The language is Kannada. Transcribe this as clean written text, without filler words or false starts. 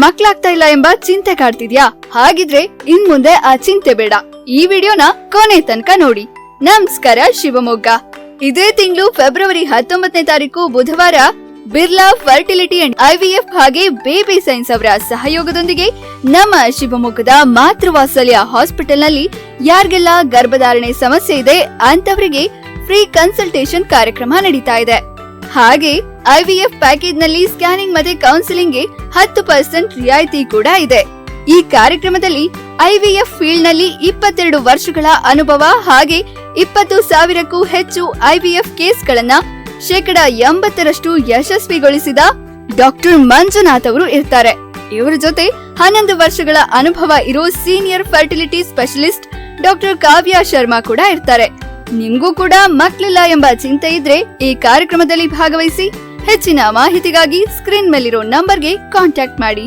ಮಕ್ಳಾಗ್ತಾ ಇಲ್ಲ ಎಂಬ ಚಿಂತೆ ಕಾಡ್ತಿದ್ಯಾ? ಹಾಗಿದ್ರೆ ಇನ್ ಮುಂದೆ ಆ ಚಿಂತೆ ಬೇಡ. ಈ ವಿಡಿಯೋನ ಕೊನೆ ತನಕ ನೋಡಿ. ನಮಸ್ಕಾರ ಶಿವಮೊಗ್ಗ. ಇದೇ ತಿಂಗಳು ಫೆಬ್ರವರಿ 19ನೇ ತಾರೀಕು ಬುಧವಾರ ಬಿರ್ಲಾ ಫರ್ಟಿಲಿಟಿ ಅಂಡ್ ಐವಿಎಫ್ ಹಾಗೆ ಬೇಬಿ ಸೈನ್ಸ್ ಅವರ ಸಹಯೋಗದೊಂದಿಗೆ ನಮ್ಮ ಶಿವಮೊಗ್ಗದ ಮಾತೃವಾತ್ಸಲ್ಯ ಹಾಸ್ಪಿಟಲ್ ನಲ್ಲಿ ಯಾರಿಗೆಲ್ಲ ಗರ್ಭಧಾರಣೆ ಸಮಸ್ಯೆ ಇದೆ ಅಂತವರಿಗೆ ಫ್ರೀ ಕನ್ಸಲ್ಟೇಷನ್ ಕಾರ್ಯಕ್ರಮ ನಡೀತಾ ಇದೆ. ಹಾಗೆ ಐವಿಎಫ್ ಪ್ಯಾಕೇಜ್ ನಲ್ಲಿ ಸ್ಕ್ಯಾನಿಂಗ್ ಮತ್ತೆ ಕೌನ್ಸಿಲಿಂಗ್ ಗೆ 10% ರಿಯಾಯಿತಿ ಕೂಡ ಇದೆ. ಈ ಕಾರ್ಯಕ್ರಮದಲ್ಲಿ ಐವಿಎಫ್ ಫೀಲ್ಡ್ ನಲ್ಲಿ 22 ವರ್ಷಗಳ ಅನುಭವ ಹಾಗೆ 20,000ಕ್ಕೂ ಹೆಚ್ಚು ಐವಿಎಫ್ ಕೇಸ್ಗಳನ್ನ 80% ಯಶಸ್ವಿಗೊಳಿಸಿದ ಡಾಕ್ಟರ್ ಮಂಜುನಾಥ್ ಅವರು ಇರ್ತಾರೆ. ಇವರ ಜೊತೆ 11 ವರ್ಷಗಳ ಅನುಭವ ಇರೋ ಸೀನಿಯರ್ ಫರ್ಟಿಲಿಟಿ ಸ್ಪೆಷಲಿಸ್ಟ್ ಡಾಕ್ಟರ್ ಕಾವ್ಯ ಶರ್ಮಾ ಕೂಡ ಇರ್ತಾರೆ. ನಿಮ್ಗೂ ಕೂಡ ಮಕ್ಕಳಿಲ್ಲ ಎಂಬ ಚಿಂತೆ ಇದ್ರೆ ಈ ಕಾರ್ಯಕ್ರಮದಲ್ಲಿ ಭಾಗವಹಿಸಿ. ಹೆಚ್ಚಿನ ಮಾಹಿತಿಗಾಗಿ ಸ್ಕ್ರೀನ್ ಮೇಲಿರೋ ನಂಬರ್ಗೆ ಕಾಂಟ್ಯಾಕ್ಟ್ ಮಾಡಿ.